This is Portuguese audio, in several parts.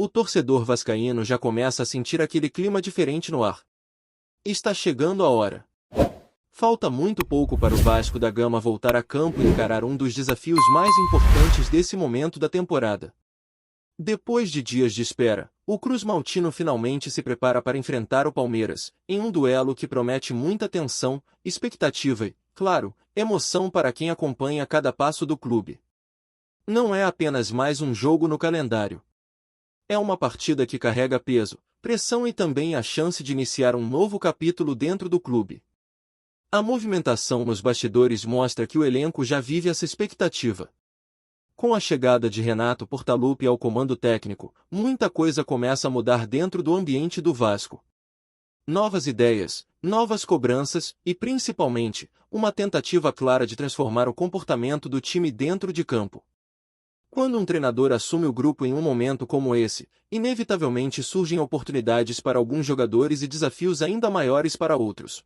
O torcedor vascaíno já começa a sentir aquele clima diferente no ar. Está chegando a hora. Falta muito pouco para o Vasco da Gama voltar a campo e encarar um dos desafios mais importantes desse momento da temporada. Depois de dias de espera, o Cruz Maltino finalmente se prepara para enfrentar o Palmeiras, em um duelo que promete muita tensão, expectativa e, claro, emoção para quem acompanha cada passo do clube. Não é apenas mais um jogo no calendário. É uma partida que carrega peso, pressão e também a chance de iniciar um novo capítulo dentro do clube. A movimentação nos bastidores mostra que o elenco já vive essa expectativa. Com a chegada de Renato Portaluppi ao comando técnico, muita coisa começa a mudar dentro do ambiente do Vasco. Novas ideias, novas cobranças e, principalmente, uma tentativa clara de transformar o comportamento do time dentro de campo. Quando um treinador assume o grupo em um momento como esse, inevitavelmente surgem oportunidades para alguns jogadores e desafios ainda maiores para outros.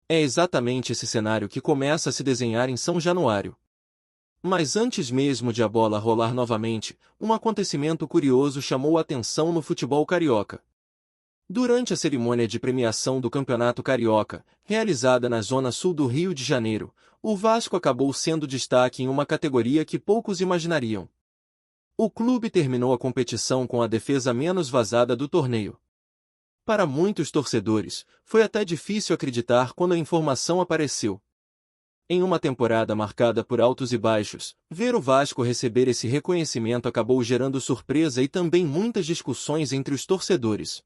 É exatamente esse cenário que começa a se desenhar em São Januário. Mas antes mesmo de a bola rolar novamente, um acontecimento curioso chamou a atenção no futebol carioca. Durante a cerimônia de premiação do Campeonato Carioca, realizada na zona sul do Rio de Janeiro, o Vasco acabou sendo destaque em uma categoria que poucos imaginariam. O clube terminou a competição com a defesa menos vazada do torneio. Para muitos torcedores, foi até difícil acreditar quando a informação apareceu. Em uma temporada marcada por altos e baixos, ver o Vasco receber esse reconhecimento acabou gerando surpresa e também muitas discussões entre os torcedores.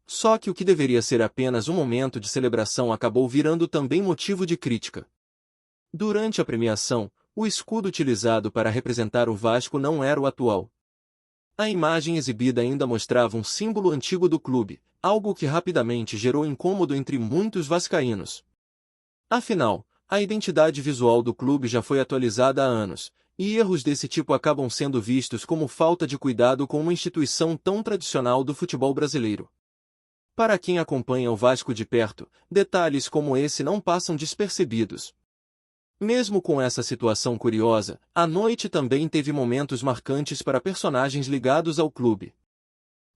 Só que o que deveria ser apenas um momento de celebração acabou virando também motivo de crítica. Durante a premiação, o escudo utilizado para representar o Vasco não era o atual. A imagem exibida ainda mostrava um símbolo antigo do clube, algo que rapidamente gerou incômodo entre muitos vascaínos. Afinal, a identidade visual do clube já foi atualizada há anos, e erros desse tipo acabam sendo vistos como falta de cuidado com uma instituição tão tradicional do futebol brasileiro. Para quem acompanha o Vasco de perto, detalhes como esse não passam despercebidos. Mesmo com essa situação curiosa, a noite também teve momentos marcantes para personagens ligados ao clube.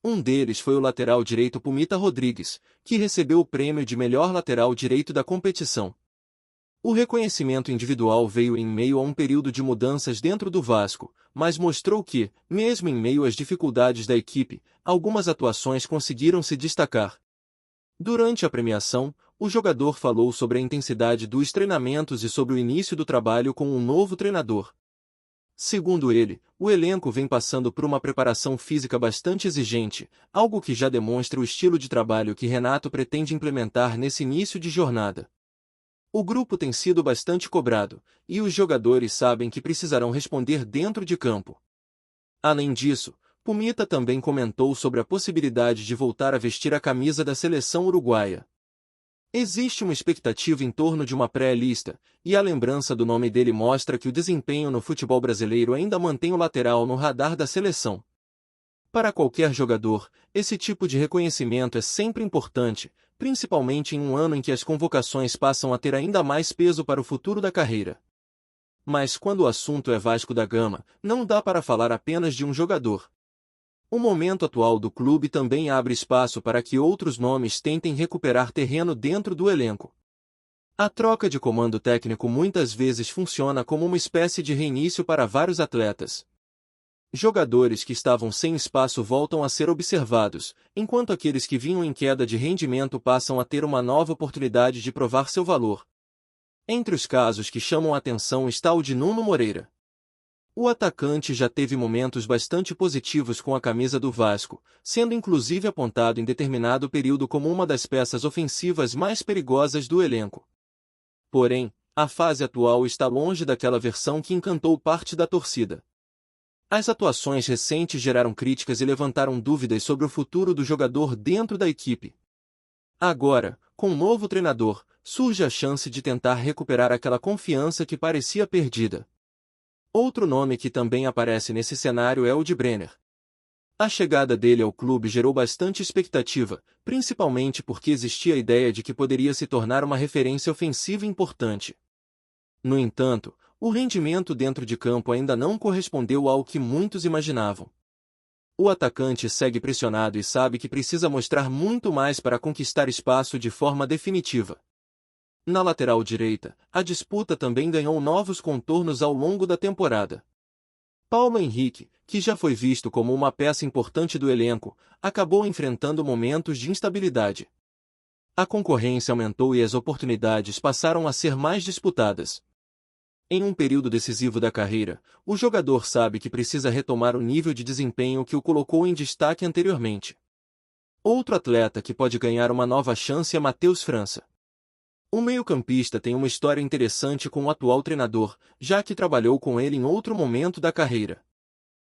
Um deles foi o lateral direito Pumita Rodrigues, que recebeu o prêmio de melhor lateral direito da competição. O reconhecimento individual veio em meio a um período de mudanças dentro do Vasco, mas mostrou que, mesmo em meio às dificuldades da equipe, algumas atuações conseguiram se destacar. Durante a premiação, o jogador falou sobre a intensidade dos treinamentos e sobre o início do trabalho com um novo treinador. Segundo ele, o elenco vem passando por uma preparação física bastante exigente, algo que já demonstra o estilo de trabalho que Renato pretende implementar nesse início de jornada. O grupo tem sido bastante cobrado, e os jogadores sabem que precisarão responder dentro de campo. Além disso, Pumita também comentou sobre a possibilidade de voltar a vestir a camisa da seleção uruguaia. Existe uma expectativa em torno de uma pré-lista, e a lembrança do nome dele mostra que o desempenho no futebol brasileiro ainda mantém o lateral no radar da seleção. Para qualquer jogador, esse tipo de reconhecimento é sempre importante, principalmente em um ano em que as convocações passam a ter ainda mais peso para o futuro da carreira. Mas quando o assunto é Vasco da Gama, não dá para falar apenas de um jogador. O momento atual do clube também abre espaço para que outros nomes tentem recuperar terreno dentro do elenco. A troca de comando técnico muitas vezes funciona como uma espécie de reinício para vários atletas. Jogadores que estavam sem espaço voltam a ser observados, enquanto aqueles que vinham em queda de rendimento passam a ter uma nova oportunidade de provar seu valor. Entre os casos que chamam a atenção está o de Nuno Moreira. O atacante já teve momentos bastante positivos com a camisa do Vasco, sendo inclusive apontado em determinado período como uma das peças ofensivas mais perigosas do elenco. Porém, a fase atual está longe daquela versão que encantou parte da torcida. As atuações recentes geraram críticas e levantaram dúvidas sobre o futuro do jogador dentro da equipe. Agora, com um novo treinador, surge a chance de tentar recuperar aquela confiança que parecia perdida. Outro nome que também aparece nesse cenário é o de Brenner. A chegada dele ao clube gerou bastante expectativa, principalmente porque existia a ideia de que poderia se tornar uma referência ofensiva importante. No entanto, o rendimento dentro de campo ainda não correspondeu ao que muitos imaginavam. O atacante segue pressionado e sabe que precisa mostrar muito mais para conquistar espaço de forma definitiva. Na lateral direita, a disputa também ganhou novos contornos ao longo da temporada. Paulo Henrique, que já foi visto como uma peça importante do elenco, acabou enfrentando momentos de instabilidade. A concorrência aumentou e as oportunidades passaram a ser mais disputadas. Em um período decisivo da carreira, o jogador sabe que precisa retomar o nível de desempenho que o colocou em destaque anteriormente. Outro atleta que pode ganhar uma nova chance é Matheus França. O meio-campista tem uma história interessante com o atual treinador, já que trabalhou com ele em outro momento da carreira.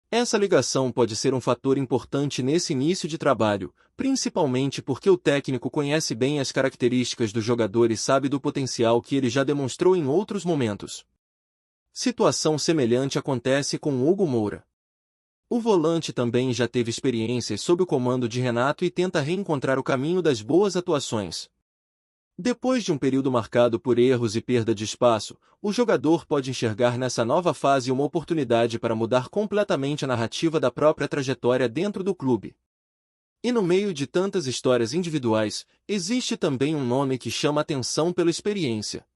Essa ligação pode ser um fator importante nesse início de trabalho, principalmente porque o técnico conhece bem as características do jogador e sabe do potencial que ele já demonstrou em outros momentos. Situação semelhante acontece com Hugo Moura. O volante também já teve experiências sob o comando de Renato e tenta reencontrar o caminho das boas atuações. Depois de um período marcado por erros e perda de espaço, o jogador pode enxergar nessa nova fase uma oportunidade para mudar completamente a narrativa da própria trajetória dentro do clube. E no meio de tantas histórias individuais, existe também um nome que chama atenção pela experiência.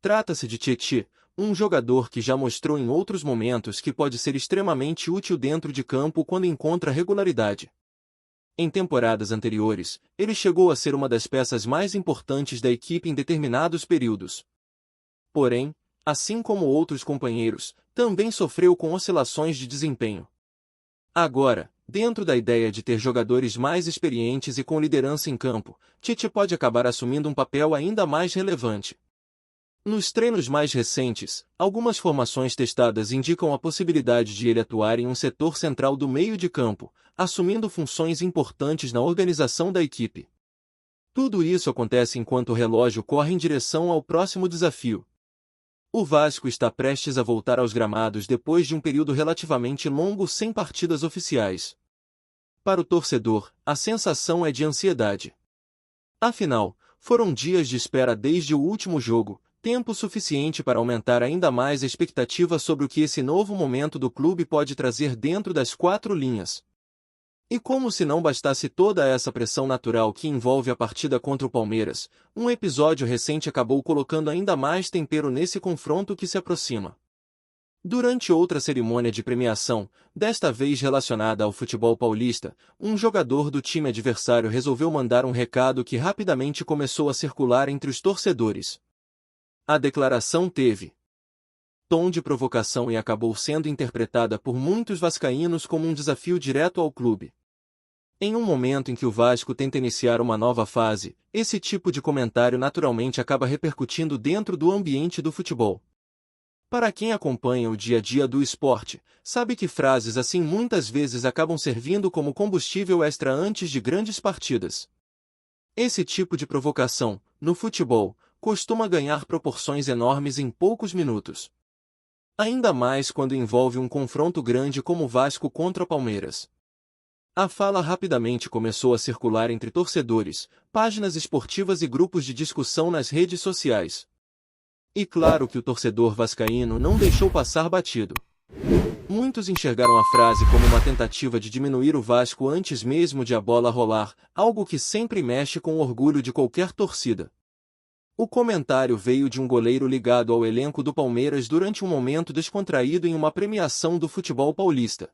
Trata-se de Tietê, um jogador que já mostrou em outros momentos que pode ser extremamente útil dentro de campo quando encontra regularidade. Em temporadas anteriores, ele chegou a ser uma das peças mais importantes da equipe em determinados períodos. Porém, assim como outros companheiros, também sofreu com oscilações de desempenho. Agora, dentro da ideia de ter jogadores mais experientes e com liderança em campo, Tite pode acabar assumindo um papel ainda mais relevante. Nos treinos mais recentes, algumas formações testadas indicam a possibilidade de ele atuar em um setor central do meio de campo, assumindo funções importantes na organização da equipe. Tudo isso acontece enquanto o relógio corre em direção ao próximo desafio. O Vasco está prestes a voltar aos gramados depois de um período relativamente longo sem partidas oficiais. Para o torcedor, a sensação é de ansiedade. Afinal, foram dias de espera desde o último jogo, tempo suficiente para aumentar ainda mais a expectativa sobre o que esse novo momento do clube pode trazer dentro das quatro linhas. E como se não bastasse toda essa pressão natural que envolve a partida contra o Palmeiras, um episódio recente acabou colocando ainda mais tempero nesse confronto que se aproxima. Durante outra cerimônia de premiação, desta vez relacionada ao futebol paulista, um jogador do time adversário resolveu mandar um recado que rapidamente começou a circular entre os torcedores. A declaração teve tom de provocação e acabou sendo interpretada por muitos vascaínos como um desafio direto ao clube. Em um momento em que o Vasco tenta iniciar uma nova fase, esse tipo de comentário naturalmente acaba repercutindo dentro do ambiente do futebol. Para quem acompanha o dia a dia do esporte, sabe que frases assim muitas vezes acabam servindo como combustível extra antes de grandes partidas. Esse tipo de provocação, no futebol, costuma ganhar proporções enormes em poucos minutos. Ainda mais quando envolve um confronto grande como o Vasco contra o Palmeiras. A fala rapidamente começou a circular entre torcedores, páginas esportivas e grupos de discussão nas redes sociais. E claro que o torcedor vascaíno não deixou passar batido. Muitos enxergaram a frase como uma tentativa de diminuir o Vasco antes mesmo de a bola rolar, algo que sempre mexe com o orgulho de qualquer torcida. O comentário veio de um goleiro ligado ao elenco do Palmeiras durante um momento descontraído em uma premiação do futebol paulista.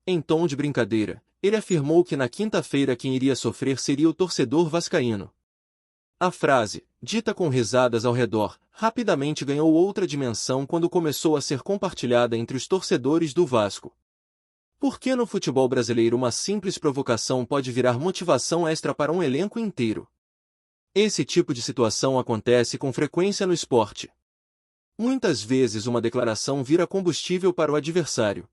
Em tom de brincadeira, ele afirmou que na quinta-feira quem iria sofrer seria o torcedor vascaíno. A frase, dita com risadas ao redor, rapidamente ganhou outra dimensão quando começou a ser compartilhada entre os torcedores do Vasco. Por que no futebol brasileiro uma simples provocação pode virar motivação extra para um elenco inteiro? Esse tipo de situação acontece com frequência no esporte. Muitas vezes uma declaração vira combustível para o adversário.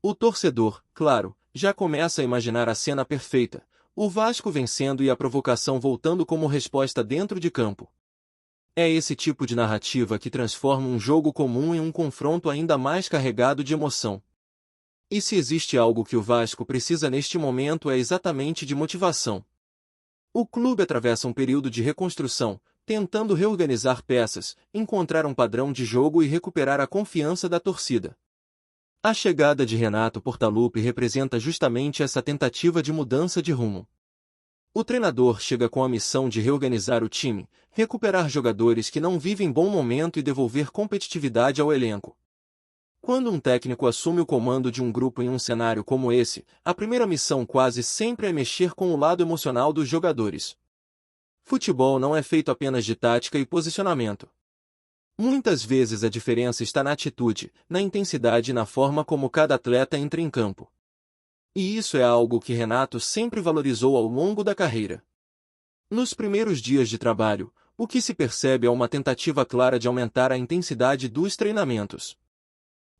O torcedor, claro, já começa a imaginar a cena perfeita, o Vasco vencendo e a provocação voltando como resposta dentro de campo. É esse tipo de narrativa que transforma um jogo comum em um confronto ainda mais carregado de emoção. E se existe algo que o Vasco precisa neste momento é exatamente de motivação. O clube atravessa um período de reconstrução, tentando reorganizar peças, encontrar um padrão de jogo e recuperar a confiança da torcida. A chegada de Renato Portaluppi representa justamente essa tentativa de mudança de rumo. O treinador chega com a missão de reorganizar o time, recuperar jogadores que não vivem bom momento e devolver competitividade ao elenco. Quando um técnico assume o comando de um grupo em um cenário como esse, a primeira missão quase sempre é mexer com o lado emocional dos jogadores. Futebol não é feito apenas de tática e posicionamento. Muitas vezes a diferença está na atitude, na intensidade e na forma como cada atleta entra em campo. E isso é algo que Renato sempre valorizou ao longo da carreira. Nos primeiros dias de trabalho, o que se percebe é uma tentativa clara de aumentar a intensidade dos treinamentos.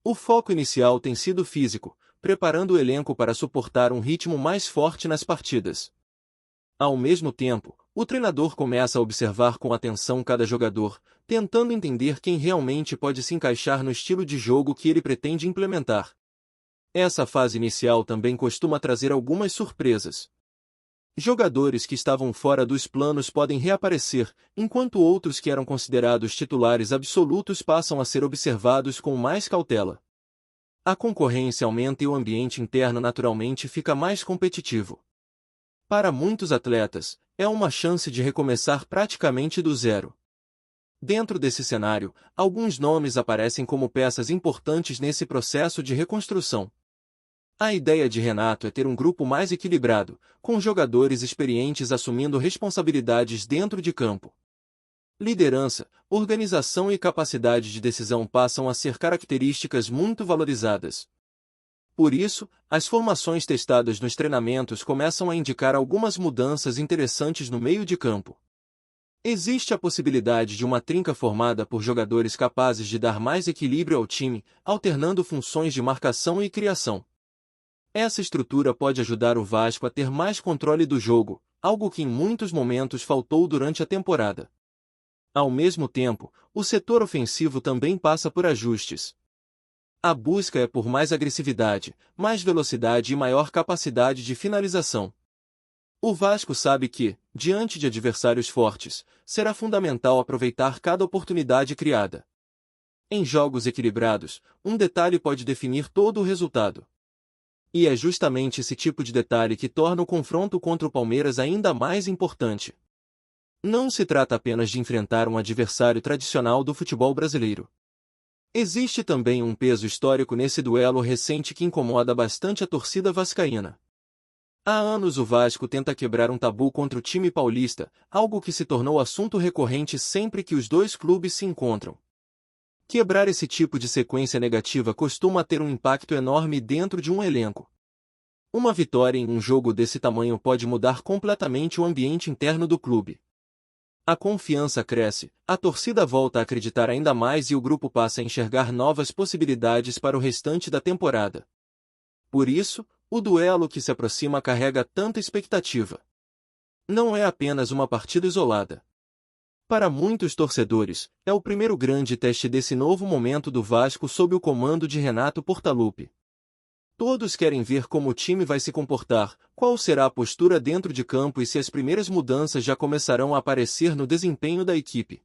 O foco inicial tem sido físico, preparando o elenco para suportar um ritmo mais forte nas partidas. Ao mesmo tempo, o treinador começa a observar com atenção cada jogador, tentando entender quem realmente pode se encaixar no estilo de jogo que ele pretende implementar. Essa fase inicial também costuma trazer algumas surpresas. Jogadores que estavam fora dos planos podem reaparecer, enquanto outros que eram considerados titulares absolutos passam a ser observados com mais cautela. A concorrência aumenta e o ambiente interno naturalmente fica mais competitivo. Para muitos atletas, é uma chance de recomeçar praticamente do zero. Dentro desse cenário, alguns nomes aparecem como peças importantes nesse processo de reconstrução. A ideia de Renato é ter um grupo mais equilibrado, com jogadores experientes assumindo responsabilidades dentro de campo. Liderança, organização e capacidade de decisão passam a ser características muito valorizadas. Por isso, as formações testadas nos treinamentos começam a indicar algumas mudanças interessantes no meio de campo. Existe a possibilidade de uma trinca formada por jogadores capazes de dar mais equilíbrio ao time, alternando funções de marcação e criação. Essa estrutura pode ajudar o Vasco a ter mais controle do jogo, algo que em muitos momentos faltou durante a temporada. Ao mesmo tempo, o setor ofensivo também passa por ajustes. A busca é por mais agressividade, mais velocidade e maior capacidade de finalização. O Vasco sabe que, diante de adversários fortes, será fundamental aproveitar cada oportunidade criada. Em jogos equilibrados, um detalhe pode definir todo o resultado. E é justamente esse tipo de detalhe que torna o confronto contra o Palmeiras ainda mais importante. Não se trata apenas de enfrentar um adversário tradicional do futebol brasileiro. Existe também um peso histórico nesse duelo recente que incomoda bastante a torcida vascaína. Há anos o Vasco tenta quebrar um tabu contra o time paulista, algo que se tornou assunto recorrente sempre que os dois clubes se encontram. Quebrar esse tipo de sequência negativa costuma ter um impacto enorme dentro de um elenco. Uma vitória em um jogo desse tamanho pode mudar completamente o ambiente interno do clube. A confiança cresce, a torcida volta a acreditar ainda mais e o grupo passa a enxergar novas possibilidades para o restante da temporada. Por isso, o duelo que se aproxima carrega tanta expectativa. Não é apenas uma partida isolada. Para muitos torcedores, é o primeiro grande teste desse novo momento do Vasco sob o comando de Renato Portaluppi. Todos querem ver como o time vai se comportar, qual será a postura dentro de campo e se as primeiras mudanças já começarão a aparecer no desempenho da equipe.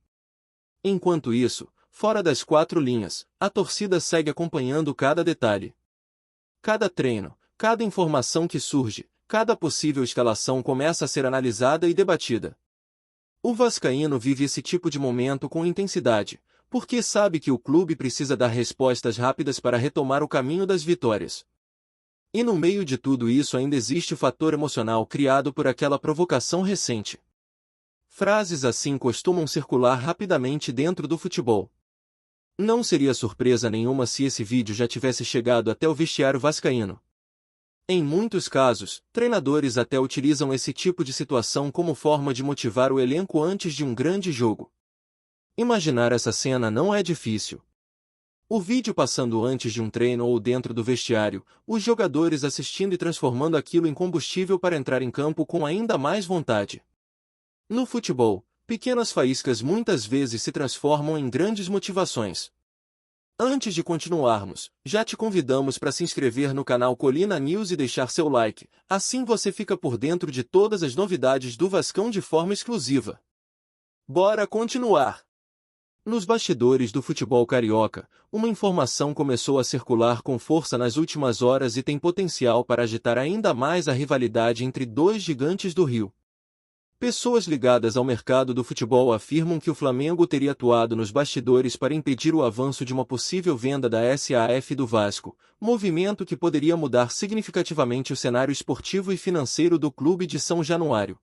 Enquanto isso, fora das quatro linhas, a torcida segue acompanhando cada detalhe. Cada treino, cada informação que surge, cada possível escalação começa a ser analisada e debatida. O vascaíno vive esse tipo de momento com intensidade, porque sabe que o clube precisa dar respostas rápidas para retomar o caminho das vitórias. E no meio de tudo isso ainda existe o fator emocional criado por aquela provocação recente. Frases assim costumam circular rapidamente dentro do futebol. Não seria surpresa nenhuma se esse vídeo já tivesse chegado até o vestiário vascaíno. Em muitos casos, treinadores até utilizam esse tipo de situação como forma de motivar o elenco antes de um grande jogo. Imaginar essa cena não é difícil. O vídeo passando antes de um treino ou dentro do vestiário, os jogadores assistindo e transformando aquilo em combustível para entrar em campo com ainda mais vontade. No futebol, pequenas faíscas muitas vezes se transformam em grandes motivações. Antes de continuarmos, já te convidamos para se inscrever no canal Colina News e deixar seu like, assim você fica por dentro de todas as novidades do Vascão de forma exclusiva. Bora continuar! Nos bastidores do futebol carioca, uma informação começou a circular com força nas últimas horas e tem potencial para agitar ainda mais a rivalidade entre dois gigantes do Rio. Pessoas ligadas ao mercado do futebol afirmam que o Flamengo teria atuado nos bastidores para impedir o avanço de uma possível venda da SAF do Vasco, movimento que poderia mudar significativamente o cenário esportivo e financeiro do clube de São Januário.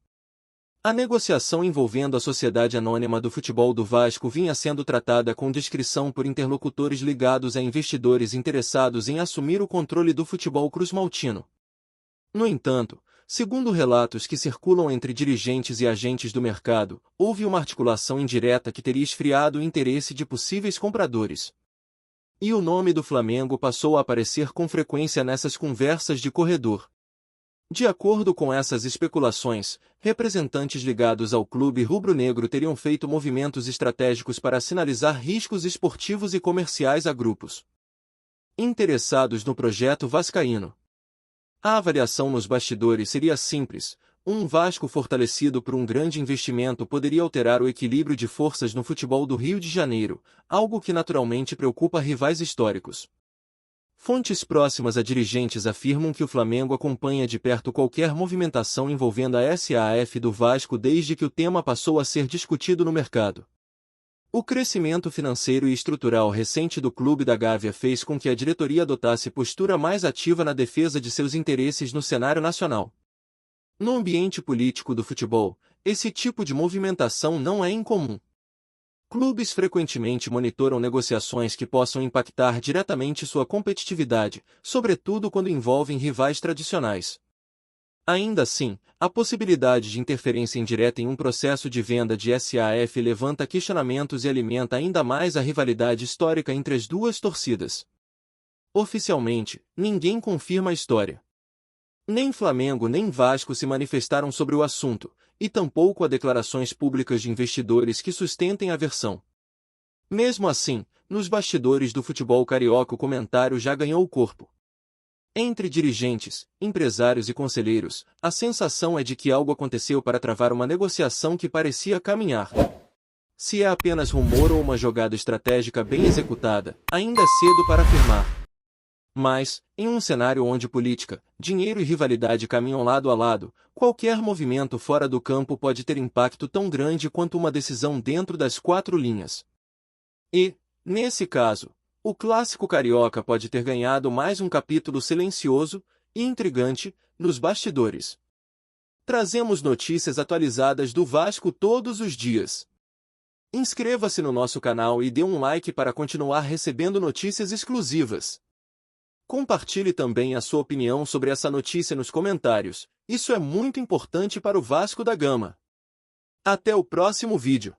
A negociação envolvendo a Sociedade Anônima do Futebol do Vasco vinha sendo tratada com discrição por interlocutores ligados a investidores interessados em assumir o controle do futebol cruzmaltino. No entanto, segundo relatos que circulam entre dirigentes e agentes do mercado, houve uma articulação indireta que teria esfriado o interesse de possíveis compradores. E o nome do Flamengo passou a aparecer com frequência nessas conversas de corredor. De acordo com essas especulações, representantes ligados ao clube rubro-negro teriam feito movimentos estratégicos para sinalizar riscos esportivos e comerciais a grupos interessados no projeto vascaíno. A avaliação nos bastidores seria simples: um Vasco fortalecido por um grande investimento poderia alterar o equilíbrio de forças no futebol do Rio de Janeiro, algo que naturalmente preocupa rivais históricos. Fontes próximas a dirigentes afirmam que o Flamengo acompanha de perto qualquer movimentação envolvendo a SAF do Vasco desde que o tema passou a ser discutido no mercado. O crescimento financeiro e estrutural recente do Clube da Gávea fez com que a diretoria adotasse postura mais ativa na defesa de seus interesses no cenário nacional. No ambiente político do futebol, esse tipo de movimentação não é incomum. Clubes frequentemente monitoram negociações que possam impactar diretamente sua competitividade, sobretudo quando envolvem rivais tradicionais. Ainda assim, a possibilidade de interferência indireta em um processo de venda de SAF levanta questionamentos e alimenta ainda mais a rivalidade histórica entre as duas torcidas. Oficialmente, ninguém confirma a história. Nem Flamengo nem Vasco se manifestaram sobre o assunto, e tampouco há declarações públicas de investidores que sustentem a versão. Mesmo assim, nos bastidores do futebol carioca o comentário já ganhou corpo. Entre dirigentes, empresários e conselheiros, a sensação é de que algo aconteceu para travar uma negociação que parecia caminhar. Se é apenas rumor ou uma jogada estratégica bem executada, ainda é cedo para afirmar. Mas, em um cenário onde política, dinheiro e rivalidade caminham lado a lado, qualquer movimento fora do campo pode ter impacto tão grande quanto uma decisão dentro das quatro linhas. E, nesse caso, o clássico carioca pode ter ganhado mais um capítulo silencioso e intrigante nos bastidores. Trazemos notícias atualizadas do Vasco todos os dias. Inscreva-se no nosso canal e dê um like para continuar recebendo notícias exclusivas. Compartilhe também a sua opinião sobre essa notícia nos comentários, isso é muito importante para o Vasco da Gama. Até o próximo vídeo.